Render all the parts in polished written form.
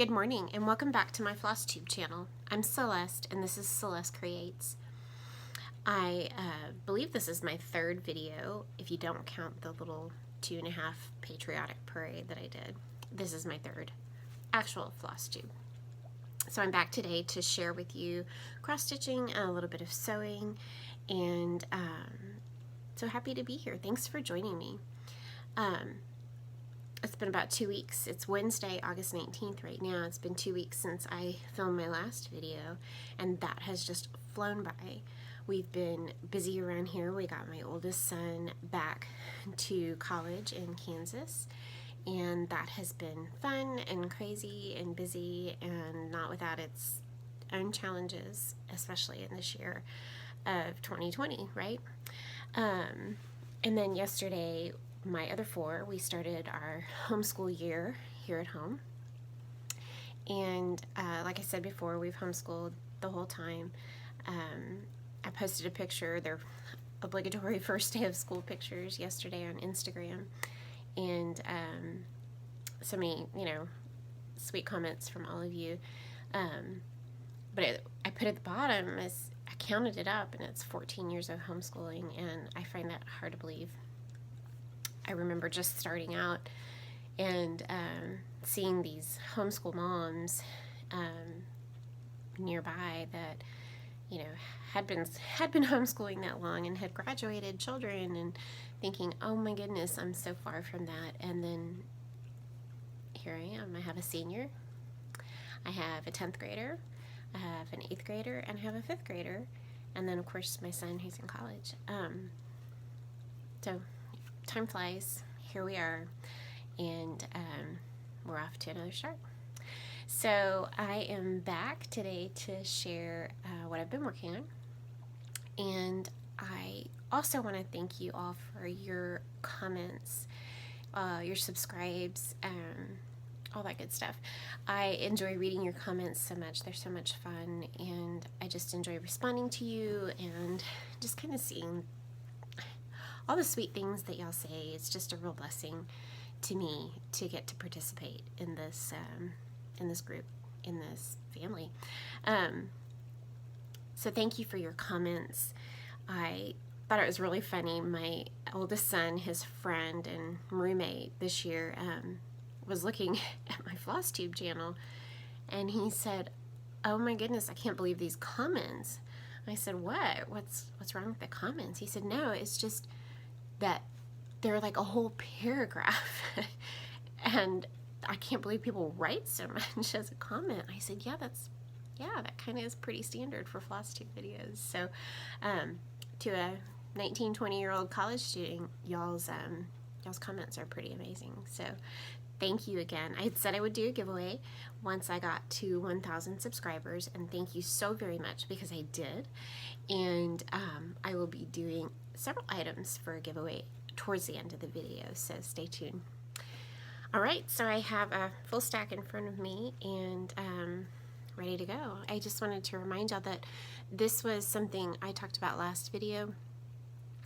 Good morning and welcome back to my FlossTube channel. I'm Celeste and this is Celeste Creates. I believe this is my third video, if you don't count the little 2.5 patriotic parade that I did. This is my third actual FlossTube. So I'm back today to share with you cross-stitching, a little bit of sewing, and so happy to be here. Thanks for joining me. It's been about 2 weeks. It's Wednesday, August 19th right now. It's been 2 weeks since I filmed my last video, and that has just flown by. We've been busy around here. We got my oldest son back to college in Kansas, and that has been fun and crazy and busy and not without its own challenges, especially in this year of 2020, right? And then yesterday, my other four, we started our homeschool year here at home. And like I said before, we've homeschooled the whole time. I posted a picture, their obligatory first day of school pictures yesterday on Instagram. And so many, sweet comments from all of you. But I put at the bottom, as I counted it up, and it's 14 years of homeschooling, and I find that hard to believe. I remember just starting out and seeing these homeschool moms nearby that, had been homeschooling that long and had graduated children, and thinking, oh my goodness, I'm so far from that. And then here I am. I have a senior, I have a 10th grader, I have an 8th grader, and I have a 5th grader, and then of course my son who's in college. So time flies. Here we are, and we're off to another start. So I am back today to share what I've been working on, and I also want to thank you all for your comments, your subscribes, all that good stuff. I enjoy reading your comments so much. They're so much fun, and I just enjoy responding to you and just kind of seeing all the sweet things that y'all say. It's just a real blessing to me to get to participate in this group, in this family. So thank you for your comments. I thought it was really funny. My oldest son, his friend and roommate this year, was looking at my FlossTube channel, and he said, "Oh my goodness, I can't believe these comments." I said, "What? What's wrong with the comments?" He said, "No, it's just that they're like a whole paragraph and I can't believe people write so much as a comment." I said, yeah, that kind of is pretty standard for FlossTube videos. So to a 19, 20-year-old college student, y'all's comments are pretty amazing. So thank you again. I had said I would do a giveaway once I got to 1,000 subscribers, and thank you so very much, because I did. And I will be doing several items for a giveaway towards the end of the video, so stay tuned. Alright, so I have a full stack in front of me and ready to go. I just wanted to remind y'all that this was something I talked about last video,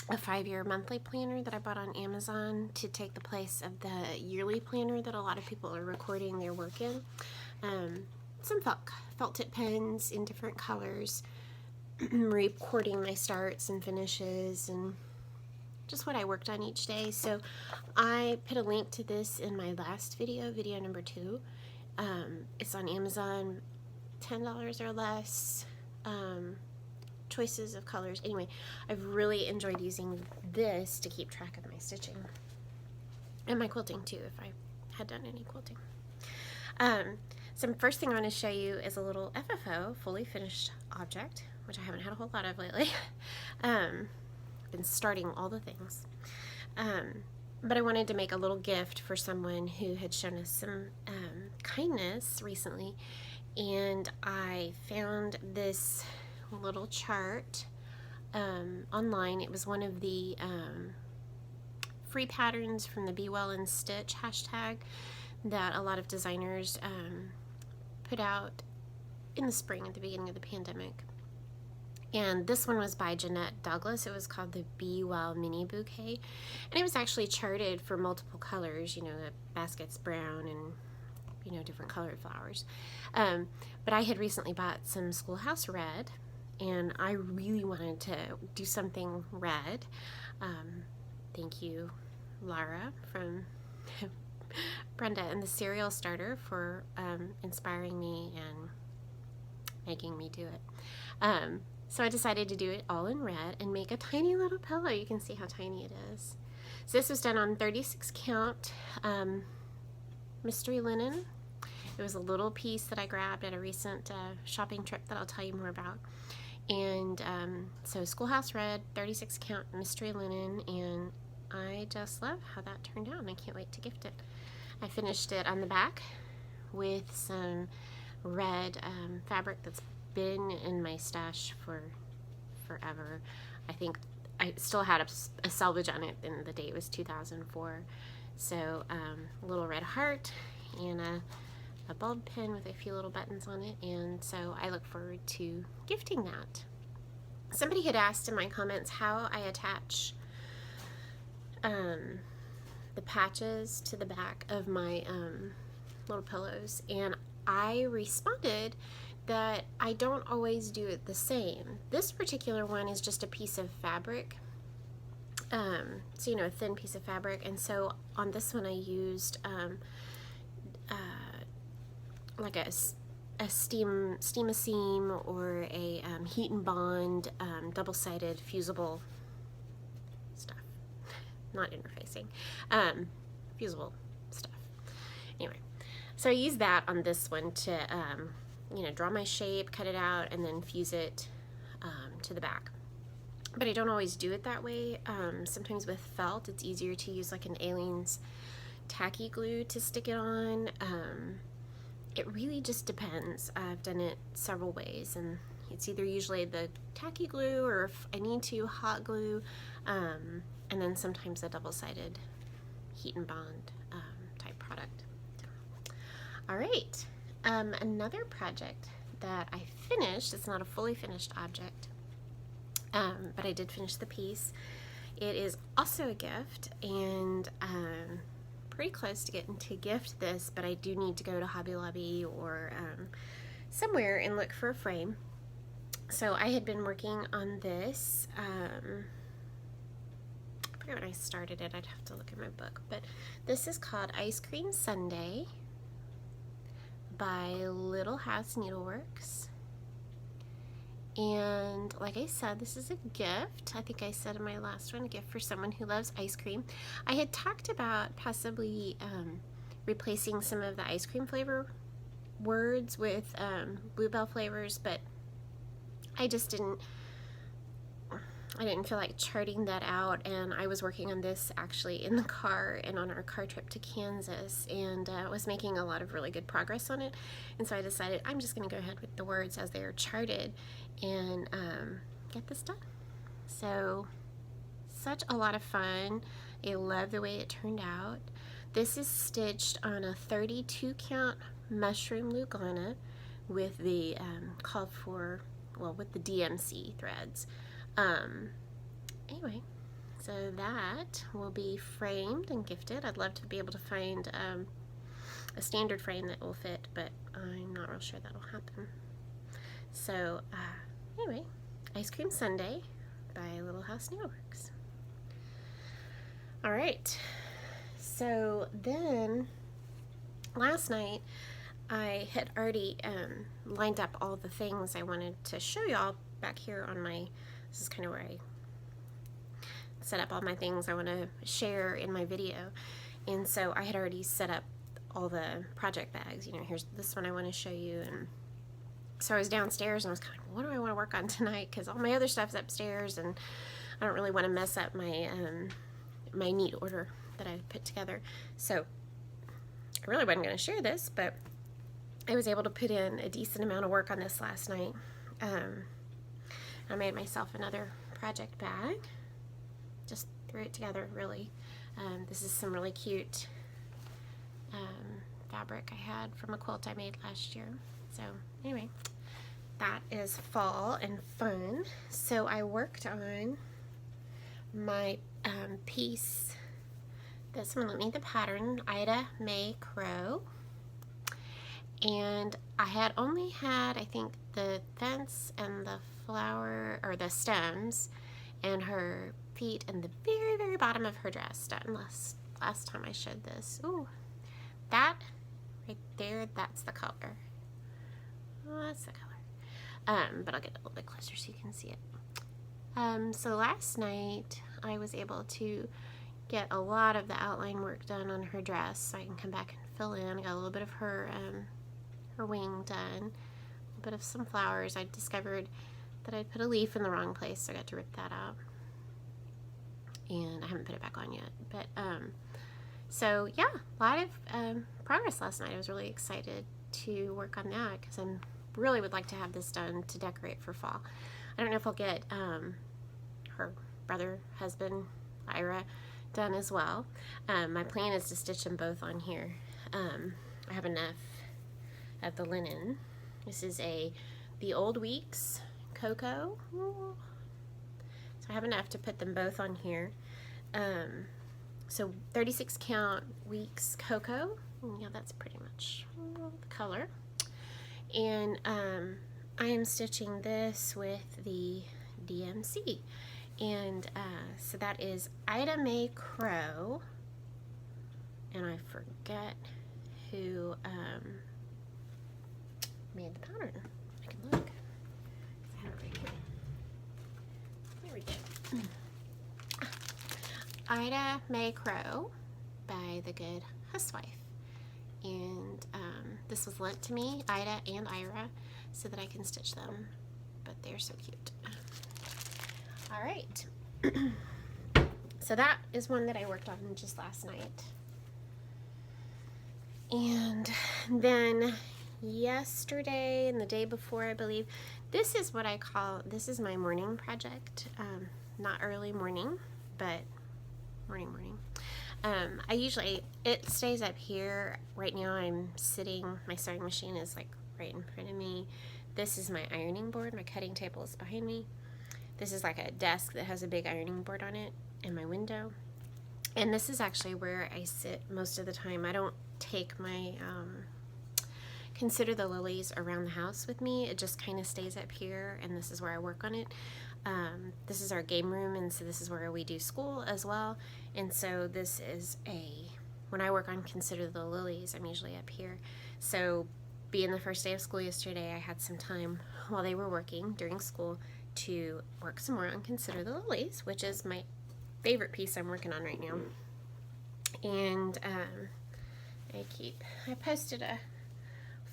a 5-year monthly planner that I bought on Amazon to take the place of the yearly planner that a lot of people are recording their work in. Some felt tip pens in different colors, recording my starts and finishes and just what I worked on each day. So I put a link to this in my last video, video number 2. It's on Amazon, $10 or less, choices of colors. Anyway, I've really enjoyed using this to keep track of my stitching and my quilting too, if I had done any quilting. So first thing I want to show you is a little FFO, fully finished object, which I haven't had a whole lot of lately. I've been starting all the things. But I wanted to make a little gift for someone who had shown us some kindness recently, and I found this little chart online. It was one of the free patterns from the Be Well and Stitch hashtag that a lot of designers put out in the spring at the beginning of the pandemic. And this one was by Jeanette Douglas. It was called the Be Well Mini Bouquet. And it was actually charted for multiple colors. The basket's brown and you know, different colored flowers. But I had recently bought some Schoolhouse Red, and I really wanted to do something red. Thank you, Lara from Brenda and the Cereal Starter, for inspiring me and making me do it. So I decided to do it all in red and make a tiny little pillow. You can see how tiny it is. So this was done on 36 count mystery linen. It was a little piece that I grabbed at a recent shopping trip that I'll tell you more about. And so Schoolhouse Red, 36 count mystery linen, and I just love how that turned out, and I can't wait to gift it. I finished it on the back with some red fabric that's been in my stash for forever. I think I still had a salvage on it, and the date was 2004. So a little red heart and a bulb pin with a few little buttons on it, and so I look forward to gifting that. Somebody had asked in my comments how I attach the patches to the back of my little pillows, and I responded that I don't always do it the same. This particular one is just a piece of fabric, so you know, a thin piece of fabric, and so on this one I used like a steam a seam or a heat and bond double-sided fusible stuff, not interfacing, fusible stuff. Anyway, so I used that on this one to you know, draw my shape, cut it out, and then fuse it to the back. But I don't always do it that way. Sometimes with felt, it's easier to use like an Aleene's tacky glue to stick it on. It really just depends. I've done it several ways, and it's either usually the tacky glue, or if I need to, hot glue, and then sometimes a double-sided heat and bond type product. All right, another project that I finished, it's not a fully finished object, but I did finish the piece. It is also a gift, and pretty close to getting to gift this, but I do need to go to Hobby Lobby or somewhere and look for a frame. So I had been working on this, I forget when I started it, I'd have to look at my book, but this is called Ice Cream Sundae by Little House Needleworks. And like I said, this is a gift. I think I said in my last one, a gift for someone who loves ice cream. I had talked about possibly replacing some of the ice cream flavor words with Bluebell flavors, but I just didn't feel like charting that out, and I was working on this actually in the car and on our car trip to Kansas, and was making a lot of really good progress on it, and so I decided I'm just going to go ahead with the words as they are charted and get this done. So such a lot of fun. I love the way it turned out. This is stitched on a 32 count mushroom Lugana with the called for, well, with the DMC threads. Anyway, so that will be framed and gifted. I'd love to be able to find a standard frame that will fit, but I'm not real sure that'll happen. So anyway, Ice Cream Sundae by Little House Needleworks. All right, so then last night I had already lined up all the things I wanted to show y'all back here on my, this is kind of where I set up all my things I want to share in my video. And so I had already set up all the project bags. You know, here's this one I want to show you. And so I was downstairs and I was kind of, what do I want to work on tonight? Because all my other stuff's upstairs and I don't really want to mess up my my neat order that I put together. So I really wasn't going to share this, but I was able to put in a decent amount of work on this last night. I made myself another project bag. Just threw it together, really. This is some really cute fabric I had from a quilt I made last year. So anyway, that is fall and fun. So I worked on my piece. This one, let me the pattern, Ida May Crow. and I had only had, I think, the fence and the flower, or the stems, and her feet and the very, very bottom of her dress done last time I showed this. Ooh, that right there, that's the color. Oh, that's the color. But I'll get a little bit closer so you can see it. So last night I was able to get a lot of the outline work done on her dress, so I can come back and fill in. I got a little bit of her wing done, a little bit of some flowers. I discovered that I'd put a leaf in the wrong place, so I got to rip that out, and I haven't put it back on yet. But so yeah, a lot of progress last night. I was really excited to work on that because I really would like to have this done to decorate for fall. I don't know if I'll get her brother, husband, Ira, done as well. My plan is to stitch them both on here. I have enough of the linen. This is the Old Weeks Cocoa. So I have enough to put them both on here. So 36 count Weeks Cocoa. Yeah, that's pretty much the color. And I am stitching this with the DMC. And so that is Ida Mae Crow. And I forget who made the pattern. I can look. I have it right here. There we go. Ida Mae Crow by The Good Housewife. And this was lent to me, Ida and Ira, so that I can stitch them. But they're so cute. All right. So that is one that I worked on just last night. And then yesterday and the day before, I believe, this is what I call, this is my morning project. Not early morning, but morning. I usually, it stays up here. Right now I'm sitting, my sewing machine is like right in front of me. This is my ironing board. My cutting table is behind me. This is like a desk that has a big ironing board on it and my window. And this is actually where I sit most of the time. I don't take my Consider the Lilies around the house with me. It just kind of stays up here, and this is where I work on it. This is our game room, and so this is where we do school as well. And so this is when I work on Consider the Lilies, I'm usually up here. So being the first day of school yesterday, I had some time while they were working during school to work some more on Consider the Lilies, which is my favorite piece I'm working on right now. And I posted a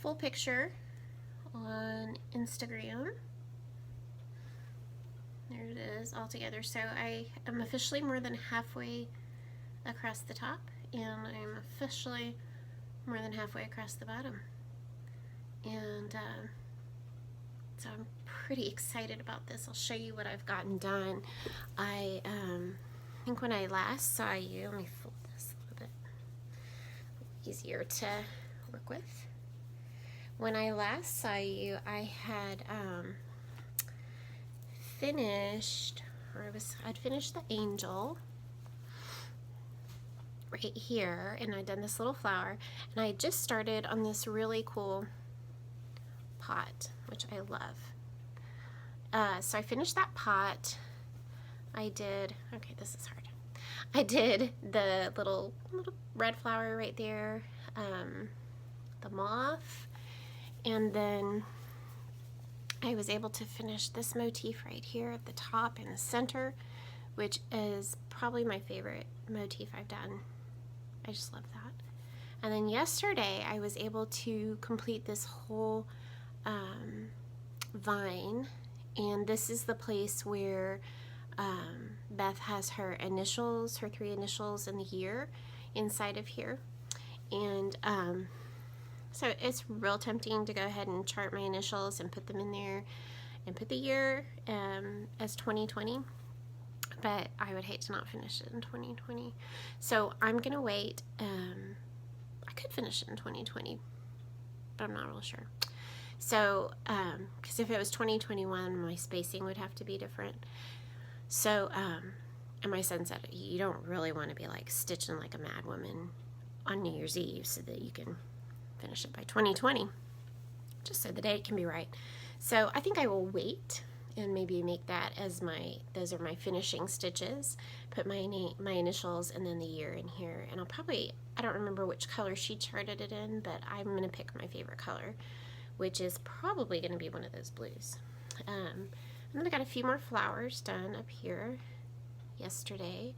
full picture on Instagram. There it is all together. So I am officially more than halfway across the top, and I'm officially more than halfway across the bottom. And so I'm pretty excited about this. I'll show you what I've gotten done. I think when I last saw you, let me fold this a little bit easier to work with. When I last saw you, I had I'd finished the angel right here, and I'd done this little flower, and I just started on this really cool pot, which I love. So I finished that pot. I did the little red flower right there, the moth, and then I was able to finish this motif right here at the top in the center, which is probably my favorite motif I've done. I just love that. And then yesterday I was able to complete this whole vine, and this is the place where Beth has her initials, her 3 initials in the year inside of here. And so it's real tempting to go ahead and chart my initials and put them in there and put the year as 2020, but I would hate to not finish it in 2020. So I'm gonna wait. I could finish it in 2020, but I'm not real sure. So because if it was 2021, my spacing would have to be different. So and my son said you don't really want to be like stitching like a mad woman on New Year's Eve so that you can finish it by 2020, just so the date can be right. So I think I will wait and maybe make that as those are my finishing stitches. Put my name, my initials, and then the year in here. And I don't remember which color she charted it in, but I'm going to pick my favorite color, which is probably going to be one of those blues. And then I got a few more flowers done up here yesterday.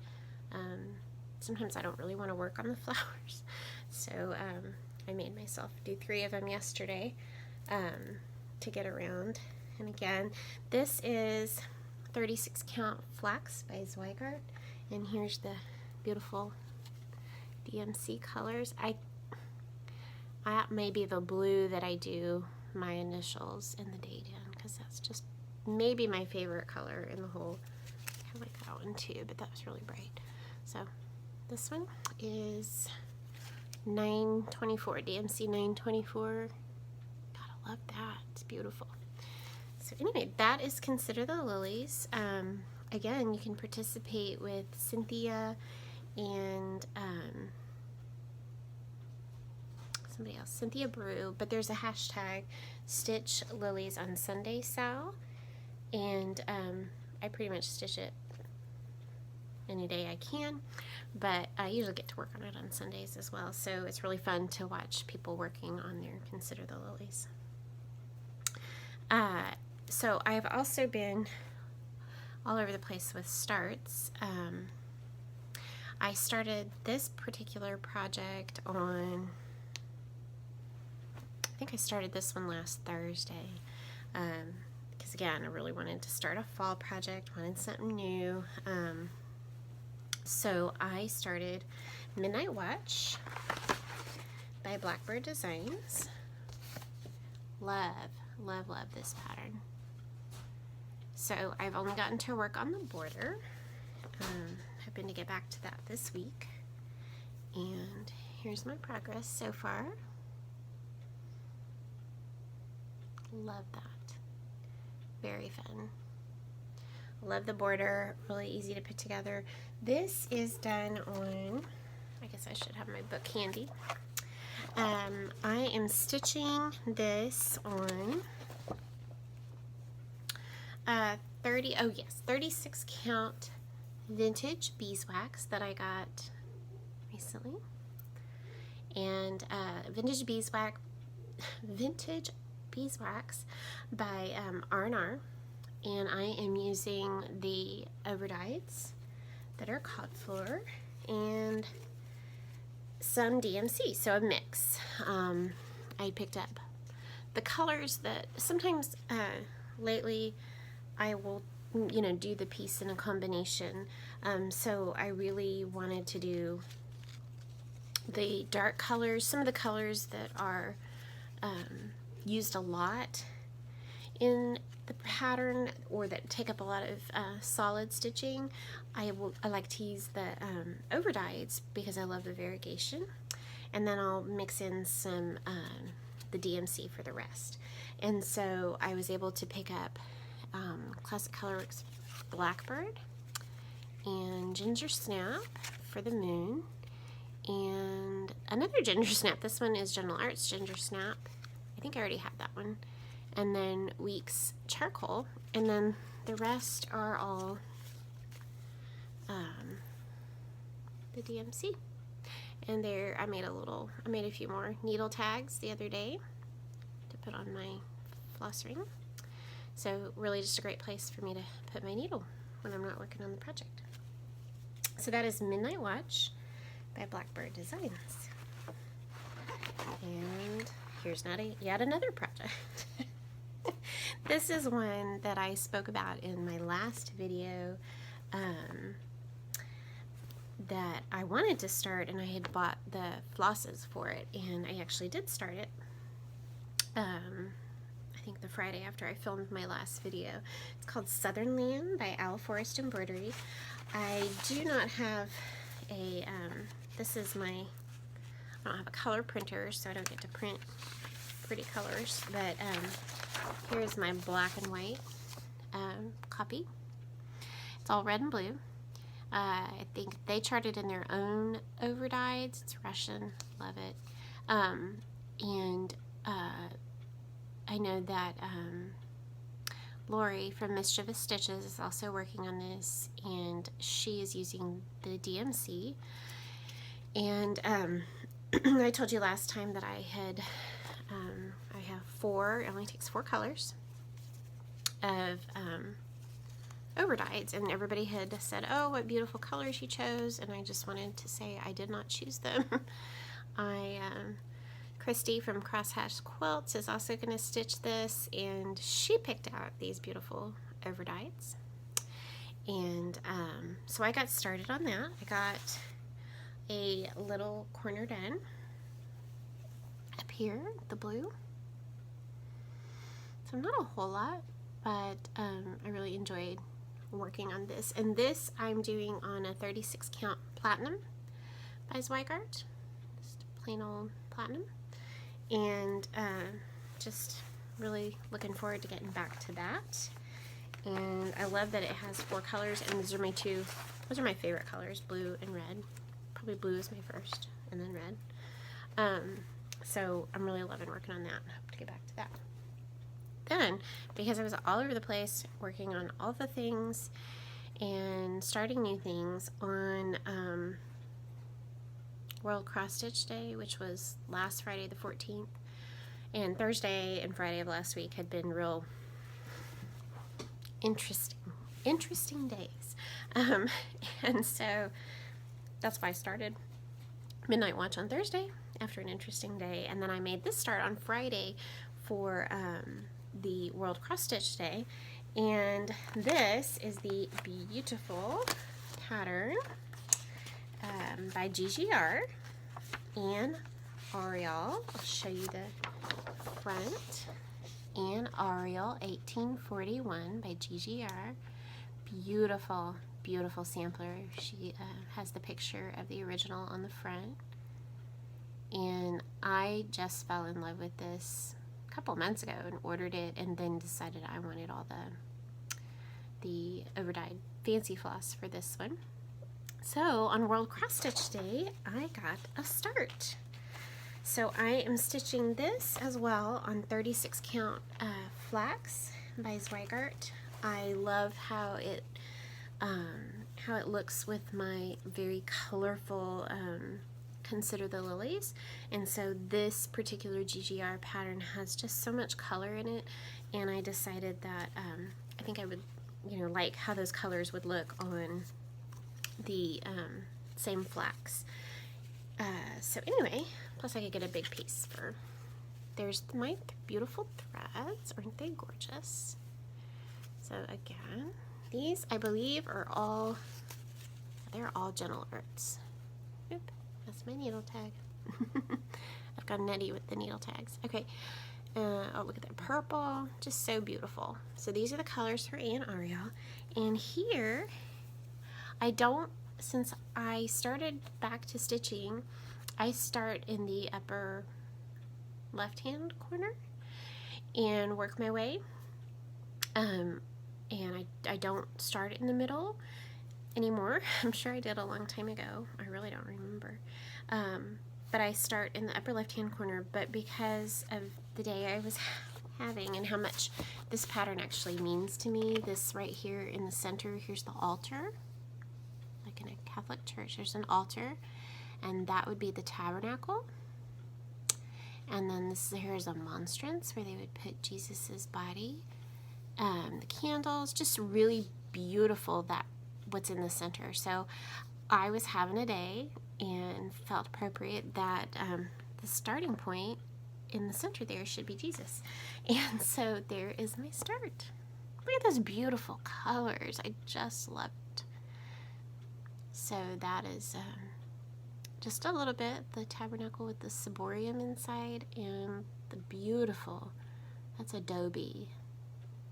Sometimes I don't really want to work on the flowers, so I made myself do 3 of them yesterday to get around. And again, this is 36 count flax by Zweigart, and here's the beautiful DMC colors. That may be the blue that I do my initials and the date in, because that's just maybe my favorite color in the whole. I like that one too, but that was really bright. So this one is 924, DMC 924. Gotta love that, it's beautiful. So anyway, that is Consider the Lilies. Again, you can participate with Cynthia and somebody else, Cynthia Brew, but there's a hashtag Stitch Lilies on Sunday Sal, and I pretty much stitch it any day I can, but I usually get to work on it on Sundays as well, so it's really fun to watch people working on their Consider the Lilies. So I've also been all over the place with starts. I started this particular project on, I think I started this one last Thursday, because again, I really wanted to start a fall project, wanted something new. So I started Midnight Watch by Blackbird Designs. Love this pattern. So I've only gotten to work on the border. Hoping to get back to that this week. And here's my progress so far. Love that. Very fun. Love the border, really easy to put together. This is done on, I guess I should have my book handy. I am stitching this on 36 count vintage beeswax that I got recently. And vintage beeswax by R&R. And I am using the overdyes that are cod floor and some DMC, so a mix. I picked up the colors that sometimes lately I will, do the piece in a combination. So I really wanted to do the dark colors, some of the colors that are used a lot in the pattern or that take up a lot of solid stitching. I like to use the overdyes because I love the variegation, and then I'll mix in some the DMC for the rest. And so I was able to pick up Classic Colorworks Blackbird and Ginger Snap for the moon, and another Ginger Snap. This one is General Arts Ginger Snap. I think I already have that one. And then Weeks Charcoal, and then the rest are all the DMC. And there, I made a few more needle tags the other day to put on my floss ring. So really just a great place for me to put my needle when I'm not working on the project. So that is Midnight Watch by Blackbird Designs. And here's yet another project. This is one that I spoke about in my last video that I wanted to start, and I had bought the flosses for it, and I actually did start it. I think the Friday after I filmed my last video. It's called Southern Land by Owl Forest Embroidery. I do not have a, this is my, I don't have a color printer, so I don't get to print pretty colors, but here's my black and white copy. It's all red and blue. I think they charted in their own overdyes. It's Russian, love it. And I know that Lori from Mischievous Stitches is also working on this, and she is using the DMC. And I told you last time that I have four, it only takes 4 colors of overdyes, and everybody had said, oh, what beautiful colors you chose, and I just wanted to say I did not choose them. Christy from Crosshatch Quilts is also going to stitch this, and she picked out these beautiful overdyes. And so I got started on that. I got a little corner done up here, the blue. So not a whole lot, but I really enjoyed working on this. And this I'm doing on a 36 count platinum by Zweigart, just plain old platinum. And just really looking forward to getting back to that. And I love that it has 4 colors, and those are my favorite colors, blue and red. Probably blue is my first, and then red. So I'm really loving working on that. I hope to get back to that. Then, because I was all over the place working on all the things and starting new things on World Cross Stitch Day, which was last Friday the 14th, and Thursday and Friday of last week had been real interesting days. And so that's why I started Midnight Watch on Thursday after an interesting day, and then I made this start on Friday for the World Cross Stitch Day. And this is the beautiful pattern by GGR and Ariel. I'll show you the front. And Ariel 1841 by GGR. Beautiful, beautiful sampler. She has the picture of the original on the front. And I just fell in love with this a couple months ago and ordered it, and then decided I wanted all the overdyed fancy floss for this one. So on World Cross Stitch Day, I got a start. So I am stitching this as well on 36 count flax by Zweigart. I love how it looks with my very colorful Consider the Lilies, and so this particular GGR pattern has just so much color in it, and I decided that I think I would, like how those colors would look on the same flax. So anyway, plus I could get a big piece for, there's my beautiful threads. Aren't they gorgeous? So again, these I believe are all, they're all Gentle Arts. Oop, that's my needle tag. I've got nutty with the needle tags. Okay, oh look at that purple, just so beautiful. So these are the colors for Anne Ariel, and here I don't, since I started back to stitching, I start in the upper left hand corner and work my way, and I don't start in the middle anymore. I'm sure I did a long time ago, I really don't remember, but I start in the upper left hand corner. But because of the day I was having and how much this pattern actually means to me, this right here in the center, here's the altar, like in a Catholic church, there's an altar, and that would be the tabernacle. And then here's a monstrance where they would put Jesus's body. The candles, just really beautiful, that what's in the center. So I was having a day and felt appropriate that the starting point in the center there should be Jesus. And so there is my start. Look at those beautiful colors. I just loved. So that is just a little bit, the tabernacle with the ciborium inside, and the beautiful, that's adobe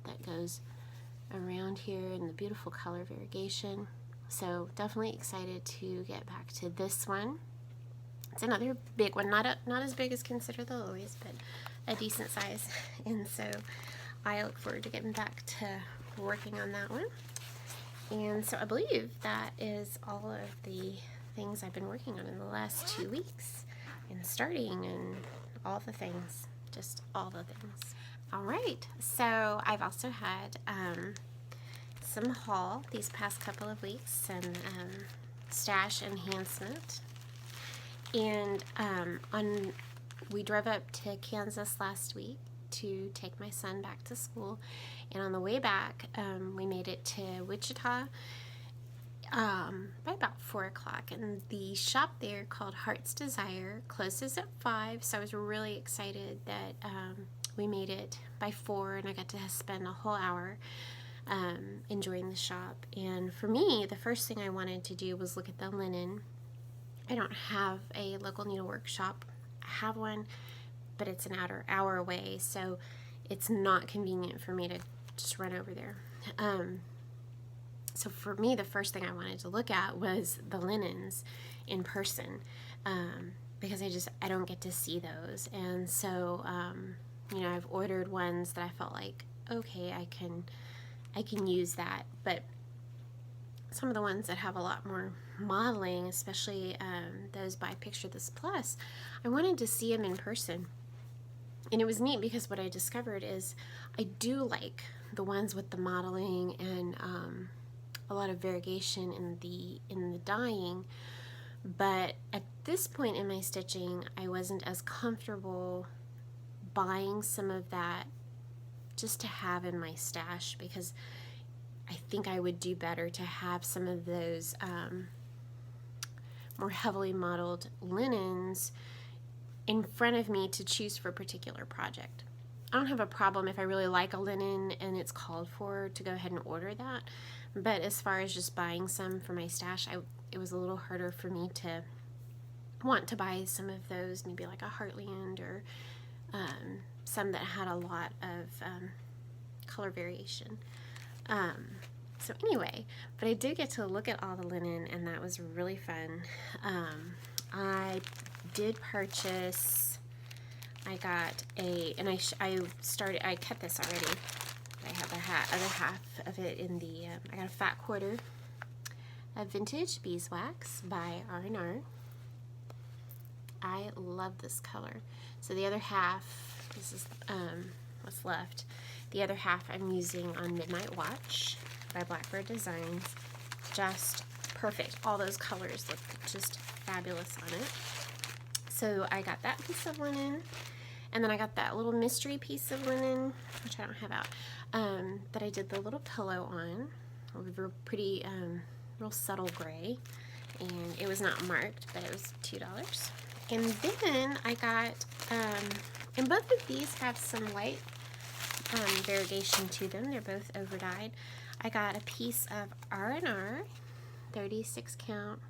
that goes around here, and the beautiful color variegation. So definitely excited to get back to this one. It's another big one, not as big as Consider the Lilies, but a decent size. And so I look forward to getting back to working on that one. And so I believe that is all of the things I've been working on in the last 2 weeks, and starting and all the things, just all the things. All right, so I've also had some haul these past couple of weeks, some stash enhancement, and we drove up to Kansas last week to take my son back to school, and on the way back we made it to Wichita by about 4 o'clock, and the shop there called Heart's Desire closes at 5, so I was really excited that we made it by 4 and I got to spend a whole hour enjoying the shop. And for me, the first thing I wanted to do was look at the linen. I don't have a local needlework shop. I have one, but it's an hour away, so it's not convenient for me to just run over there. So for me, the first thing I wanted to look at was the linens in person, because I don't get to see those. And so, you know, I've ordered ones that I felt like, okay, I can use that. But some of the ones that have a lot more modeling, especially those by Picture This Plus, I wanted to see them in person. And it was neat because what I discovered is I do like the ones with the modeling and a lot of variegation in the dyeing, but at this point in my stitching, I wasn't as comfortable buying some of that just to have in my stash, because I think I would do better to have some of those more heavily modeled linens in front of me to choose for a particular project. I don't have a problem if I really like a linen and it's called for to go ahead and order that, but as far as just buying some for my stash, it was a little harder for me to want to buy some of those, maybe like a Heartland or some that had a lot of color variation. So anyway, but I did get to look at all the linen, and that was really fun. I did purchase, I got I cut this already. I have the other half of it in the, I got a fat quarter of vintage beeswax by R&R. I love this color. So the other half, this is what's left. The other half I'm using on Midnight Watch by Blackbird Designs. Just perfect. All those colors look just fabulous on it. So I got that piece of linen, and then I got that little mystery piece of linen, which I don't have out, that I did the little pillow on. It was pretty, real subtle gray, and it was not marked, but it was $2. And then I got, and both of these have some light variegation to them. They're both over dyed. I got a piece of R&R 36 count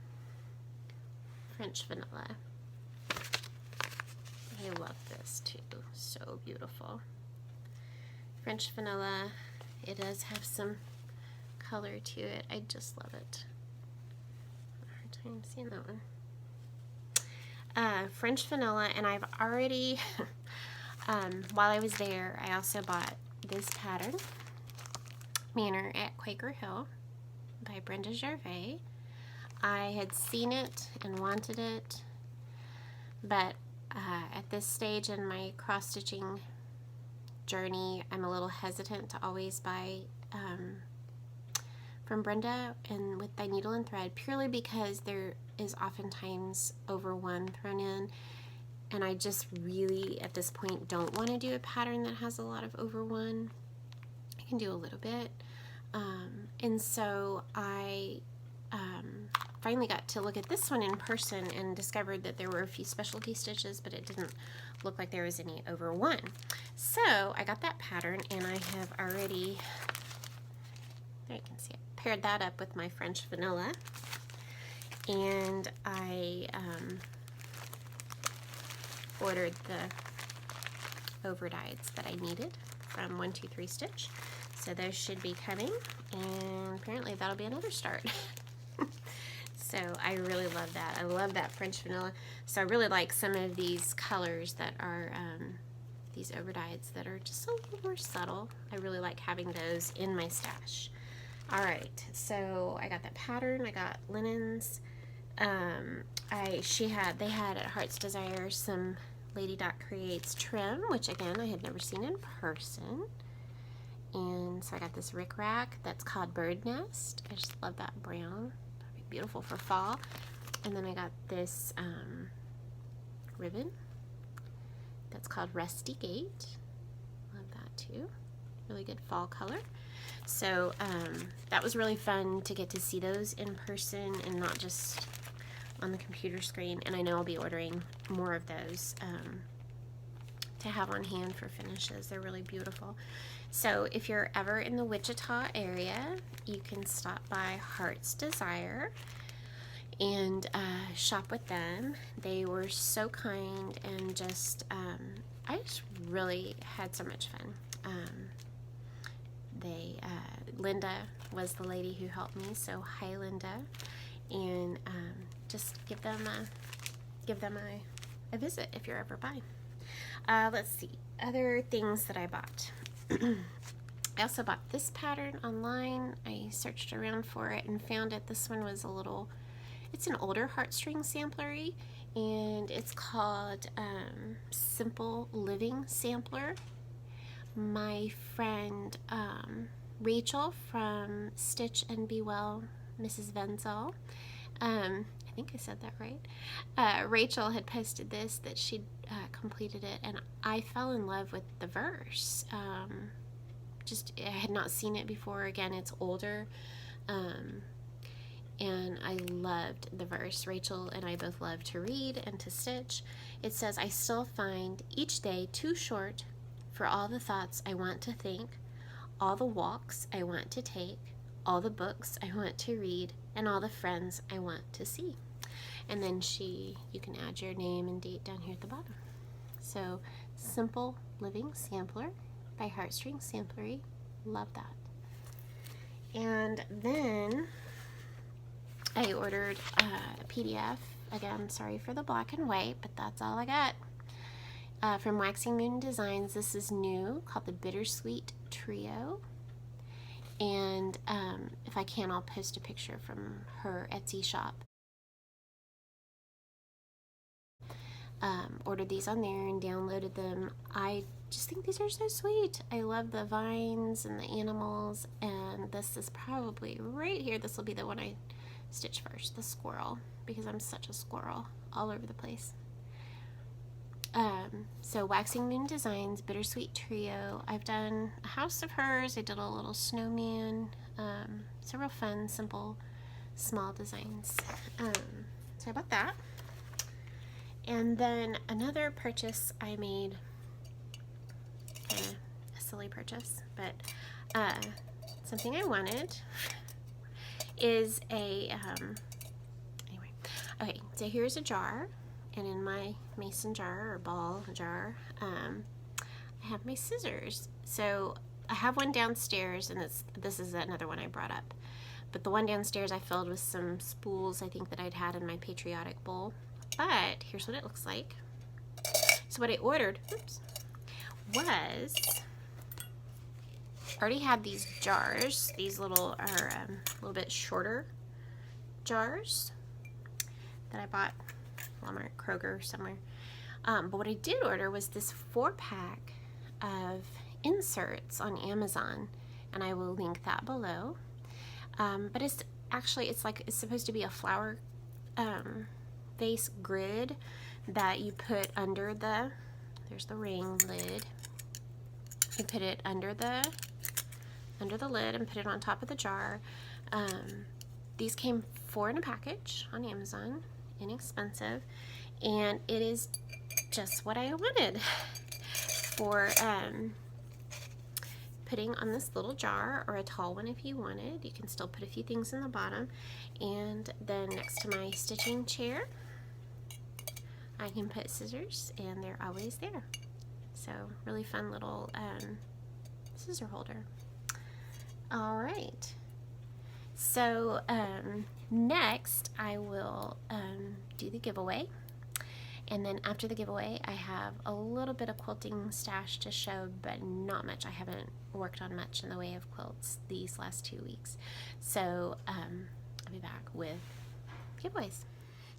French vanilla. I love this too, so beautiful. French vanilla, it does have some color to it. I just love it. Hard time seeing that one. French vanilla, and I've already, while I was there, I also bought this pattern, Manor at Quaker Hill by Brenda Gervais. I had seen it and wanted it, but at this stage in my cross-stitching journey, I'm a little hesitant to always buy from Brenda and with Thy Needle and Thread, purely because there is oftentimes over one thrown in, and I just really at this point don't want to do a pattern that has a lot of over one. I can do a little bit, and so I finally got to look at this one in person and discovered that there were a few specialty stitches, but it didn't look like there was any over one. So I got that pattern, and I have already, there you can see it, paired that up with my French vanilla, and I ordered the overdyes that I needed from 123 Stitch. So those should be coming, and apparently that'll be another start. So I really love that. I love that French vanilla. So I really like some of these colors that are these overdyes that are just a little more subtle. I really like having those in my stash. All right, so I got that pattern. I got linens. They had at Heart's Desire some Lady Dot Creates trim, which again I had never seen in person. And so I got this rickrack that's called Bird Nest. I just love that brown. That'd be beautiful for fall. And then I got this ribbon that's called Rusty Gate. Love that too. Really good fall color. So that was really fun to get to see those in person and not just on the computer screen. And I know I'll be ordering more of those to have on hand for finishes. They're really beautiful. So if you're ever in the Wichita area, you can stop by Heart's Desire and shop with them. They were so kind and just, I just really had so much fun. Linda was the lady who helped me, so hi Linda, and just give them a visit if you're ever by. Let's see, other things that I bought. I also bought this pattern online. I searched around for it and found it. This one was it's an older heartstring samplery, and it's called Simple Living Sampler. My friend Rachel from Stitch and Be Well, Mrs. Venzel, I think I said that right. Rachel had posted this, that she'd completed it, and I fell in love with the verse. I had not seen it before. Again, it's older, and I loved the verse. Rachel and I both love to read and to stitch. It says, I still find each day too short for all the thoughts I want to think, all the walks I want to take, all the books I want to read, and all the friends I want to see. And then you can add your name and date down here at the bottom. So, Simple Living Sampler by Heartstring Samplery. Love that. And then I ordered a PDF. Again, sorry for the black and white, but that's all I got. From Waxing Moon Designs. This is new, called the Bittersweet Trio. And if I can, I'll post a picture from her Etsy shop. Ordered these on there and downloaded them. I just think these are so sweet. I love the vines and the animals, and this is probably right here. This will be the one I stitch first, the squirrel, because I'm such a squirrel all over the place. So Waxing Moon Designs, Bittersweet Trio. I've done a house of hers. I did a little snowman. Several fun, simple, small designs. So I bought that. And then another purchase I made, kind of a silly purchase, but something I wanted is anyway. Okay, so here's a jar. And in my mason jar or ball jar, I have my scissors. So I have one downstairs, and this is another one I brought up. But the one downstairs I filled with some spools I think that I'd had in my patriotic bowl. But here's what it looks like. So what I ordered, was, I already had these jars. These little are a little bit shorter jars that I bought Walmart, Kroger, somewhere. But what I did order was this 4-pack of inserts on Amazon, and I will link that below. But it's supposed to be a flower vase grid that you put under there's the ring lid. You put it under the lid and put it on top of the jar. These came 4 in a package on Amazon. Inexpensive, and it is just what I wanted for putting on this little jar, or a tall one if you wanted. You can still put a few things in the bottom, and then next to my stitching chair I can put scissors, and they're always there. So really fun little scissor holder. All right, so next I will do the giveaway, and then after the giveaway I have a little bit of quilting stash to show, but not much. I haven't worked on much in the way of quilts these last 2 weeks, so I'll be back with giveaways.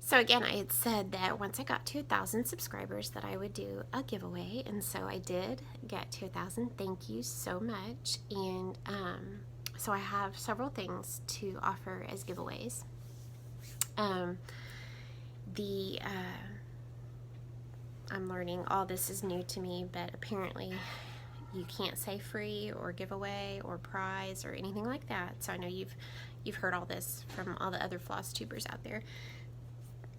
So again, I had said that once I got to 1,000 subscribers that I would do a giveaway, and so I did get to 1,000. Thank you so much. And so I have several things to offer as giveaways. I'm learning all this is new to me, but apparently you can't say free or giveaway or prize or anything like that. So I know you've heard all this from all the other floss tubers out there.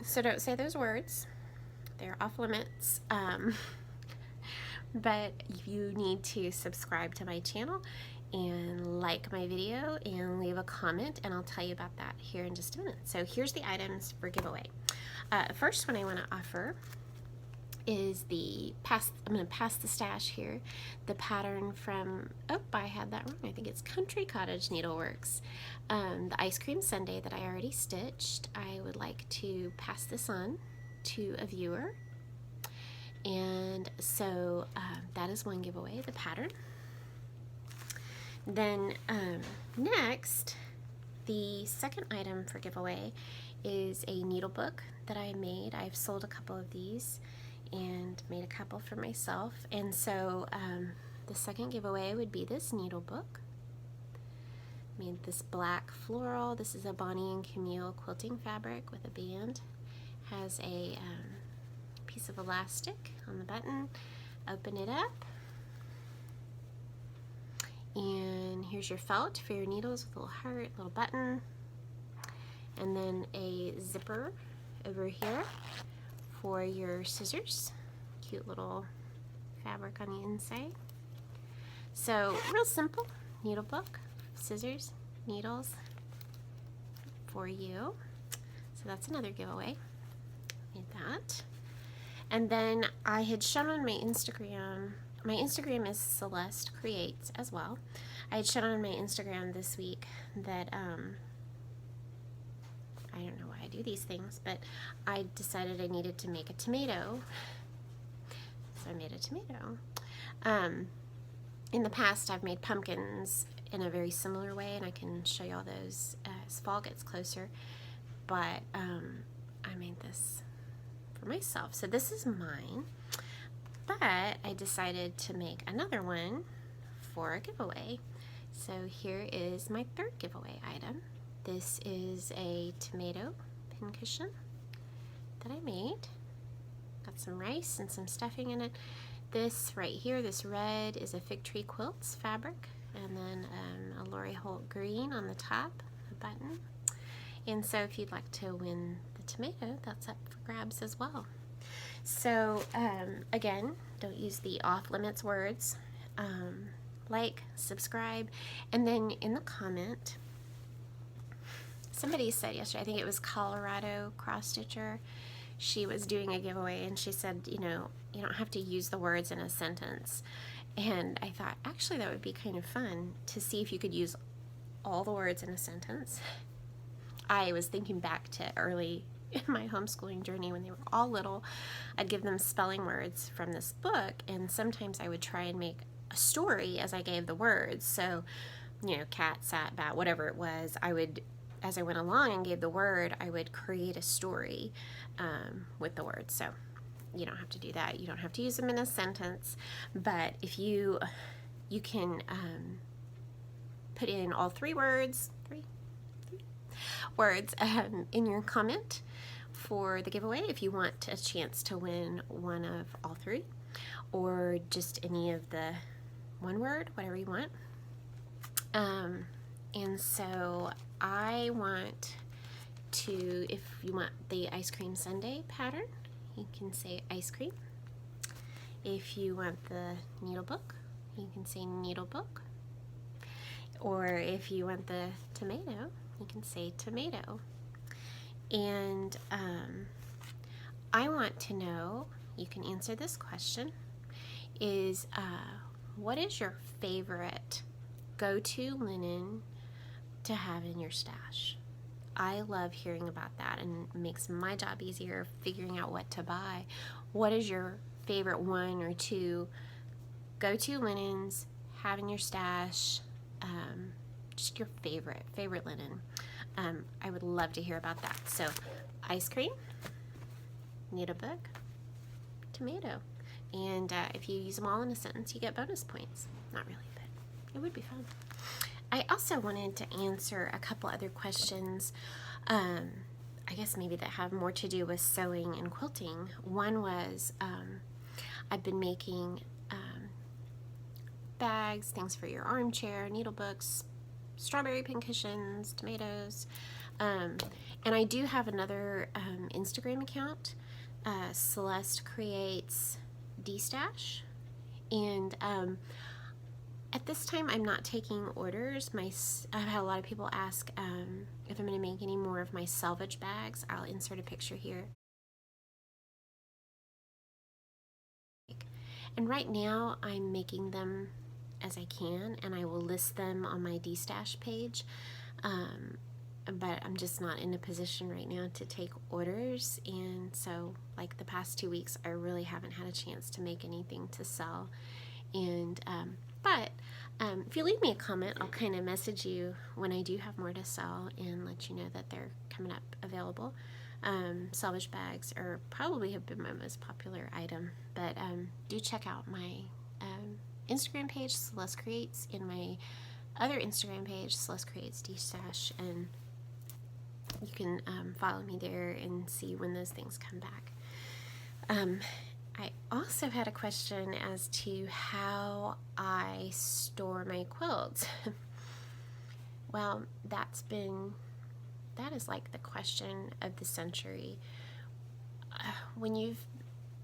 So don't say those words. They're off limits. But you need to subscribe to my channel and like my video and leave a comment, and I'll tell you about that here in just a minute. So here's the items for giveaway. First one I want to offer is I'm going to pass the stash here, the pattern from, oh, I had that wrong, I think it's Country Cottage Needleworks, the ice cream sundae that I already stitched. I would like to pass this on to a viewer, and so that is one giveaway, the pattern. Then next, the second item for giveaway is a needle book that I made. I've sold a couple of these and made a couple for myself, and so the second giveaway would be this needle book. Made this black floral. This is a Bonnie and Camille quilting fabric with a band. Has a piece of elastic on the button. Open it up, and here's your felt for your needles with a little heart, little button, and then a zipper over here for your scissors. Cute little fabric on the inside. So real simple needle book, scissors, needles for you. So that's another giveaway. Made that. And then I had shown on my Instagram. My Instagram is Celeste Creates as well. I had shown on my Instagram this week that I don't know why I do these things, but I decided I needed to make a tomato, so I made a tomato. In the past, I've made pumpkins in a very similar way, and I can show you all those as fall gets closer, but I made this for myself. So this is mine, but I decided to make another one for a giveaway. So here is my third giveaway item. This is a tomato pincushion that I made. Got some rice and some stuffing in it. This right here, this red, is a Fig Tree Quilts fabric, and then a Lori Holt green on the top, a button. And so if you'd like to win the tomato, that's up for grabs as well. So again, don't use the off-limits words. Like, subscribe, and then in the comment, somebody said yesterday, I think it was Colorado Cross Stitcher, she was doing a giveaway, and she said, you know, you don't have to use the words in a sentence. And I thought, actually, that would be kind of fun to see if you could use all the words in a sentence. I was thinking back to early in my homeschooling journey when they were all little. I'd give them spelling words from this book, and sometimes I would try and make a story as I gave the words. So, you know, cat, sat, bat, whatever it was, I would, as I went along and gave the word, I would create a story with the words. So you don't have to do that. You don't have to use them in a sentence, but if you can put in all three words in your comment for the giveaway if you want a chance to win one of all three, or just any of the one word, whatever you want. And so I want to, if you want the ice cream sundae pattern, you can say ice cream. If you want the needle book, you can say needle book. Or if you want the tomato, you can say tomato. And I want to know, you can answer this question, is what is your favorite go-to linen to have in your stash? I love hearing about that, and it makes my job easier figuring out what to buy. What is your favorite one or two go-to linens, have in your stash, just your favorite linen? I would love to hear about that. So ice cream, needle book, tomato. And if you use them all in a sentence, you get bonus points. Not really, but it would be fun. I also wanted to answer a couple other questions, I guess maybe that have more to do with sewing and quilting. One was, I've been making bags, things for your armchair, needle books, strawberry pin cushions, tomatoes. And I do have another Instagram account, Celeste Creates D-Stash. And at this time, I'm not taking orders. I've had a lot of people ask if I'm going to make any more of my selvage bags. I'll insert a picture here. And right now, I'm making them as I can, and I will list them on my D-Stash page. But I'm just not in a position right now to take orders, and so like the past 2 weeks, I really haven't had a chance to make anything to sell. And but if you leave me a comment, I'll kind of message you when I do have more to sell and let you know that they're coming up available. Selvage bags are probably have been my most popular item, but do check out my Instagram page, Celeste Creates, and my other Instagram page, Celeste Creates D-Stash, and you can follow me there and see when those things come back. I also had a question as to how I store my quilts. Well, that is like the question of the century. When you've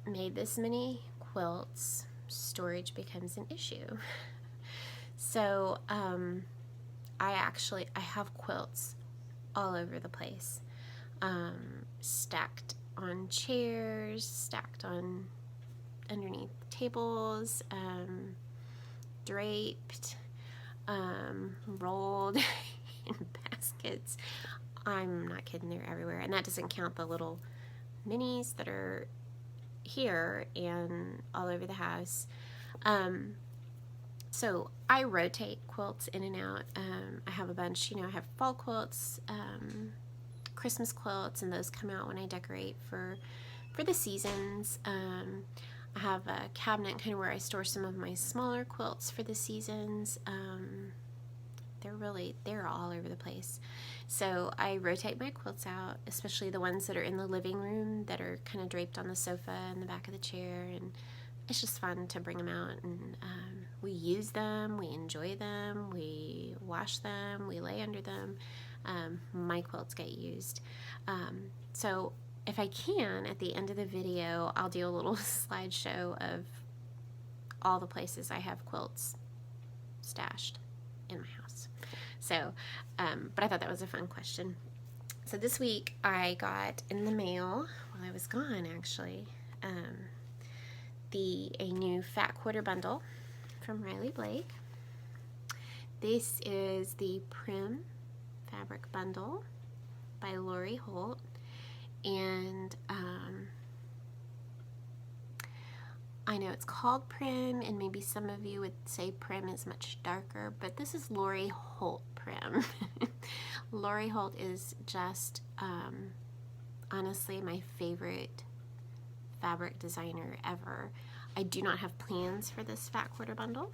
made this many quilts, storage becomes an issue. So I have quilts all over the place, stacked on chairs, stacked on underneath tables, draped, rolled in baskets. I'm not kidding, they're everywhere, and that doesn't count the little minis that are here and all over the house. So I rotate quilts in and out. I have a bunch, I have fall quilts, Christmas quilts, and those come out when I decorate for the seasons. I have a cabinet kind of where I store some of my smaller quilts for the seasons. They're all over the place. So I rotate my quilts out, especially the ones that are in the living room that are kind of draped on the sofa and the back of the chair, and it's just fun to bring them out, and we use them, we enjoy them, we wash them, we lay under them. My quilts get used. So if I can, at the end of the video, I'll do a little slideshow of all the places I have quilts stashed in my house. So, but I thought that was a fun question. So this week I got in the mail, while I was gone actually, a new fat quarter bundle from Riley Blake. This is the Prim fabric bundle by Lori Holt, and I know it's called Prim, and maybe some of you would say Prim is much darker, but this is Lori Holt Prim. Lori Holt is just honestly my favorite fabric designer ever. I do not have plans for this fat quarter bundle.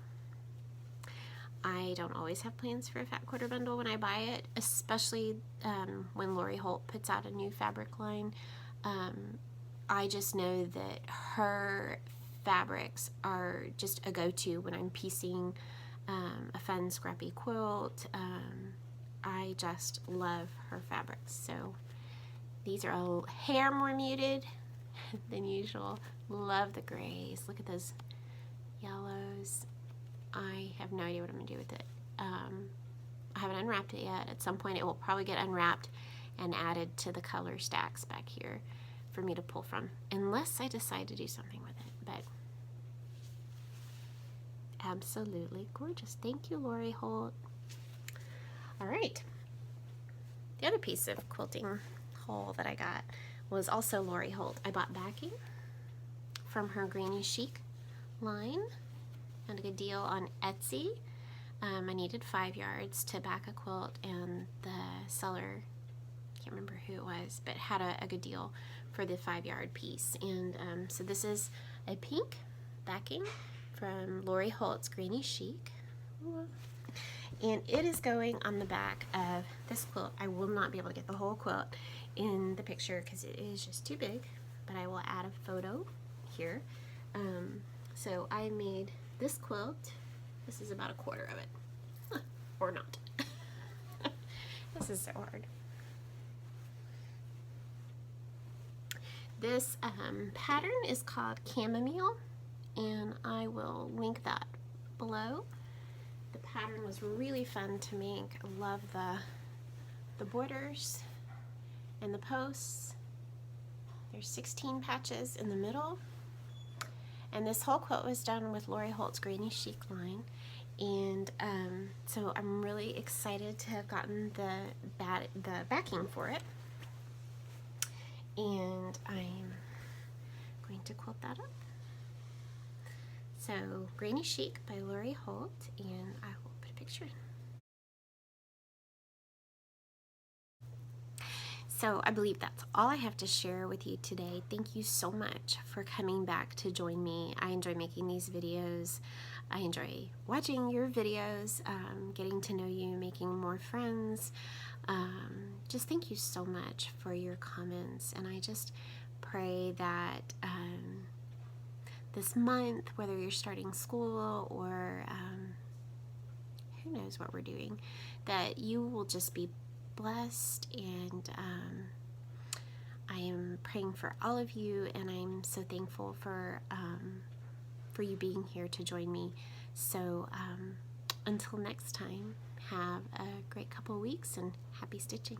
I don't always have plans for a fat quarter bundle when I buy it, especially when Lori Holt puts out a new fabric line. I just know that her fabrics are just a go-to when I'm piecing a fun scrappy quilt. I just love her fabrics. So these are a hair more muted than usual. Love the grays. Look at those yellows. I have no idea what I'm going to do with it. I haven't unwrapped it yet. At some point it will probably get unwrapped and added to the color stacks back here for me to pull from, unless I decide to do something with it. But absolutely gorgeous. Thank you, Lori Holt. All right. The other piece of quilting haul that I got was also Lori Holt. I bought backing from her Granny Chic line. Found a good deal on Etsy. I needed 5 yards to back a quilt, and the seller can't remember who it was, but had a good deal for the 5-yard piece. And so this is a pink backing from Lori Holt's Granny Chic. And it is going on the back of this quilt. I will not be able to get the whole quilt in the picture because it is just too big, but I will add a photo here. So I made this quilt. This is about 1/4 of it, or not. This is so hard. This pattern is called Chamomile, and I will link that below. The pattern was really fun to make. I love the borders and the posts. There's 16 patches in the middle, and this whole quilt was done with Lori Holt's Granny Chic line. And so I'm really excited to have gotten the backing for it, and I'm going to quilt that up. So Granny Chic by Lori Holt, and I will put a picture in. So I believe that's all I have to share with you today. Thank you so much for coming back to join me. I enjoy making these videos. I enjoy watching your videos, getting to know you, making more friends. Just thank you so much for your comments, and I just pray that this month, whether you're starting school or who knows what we're doing, that you will just be blessed. And I am praying for all of you, and I'm so thankful for you being here to join me. So until next time, have a great couple weeks and happy stitching.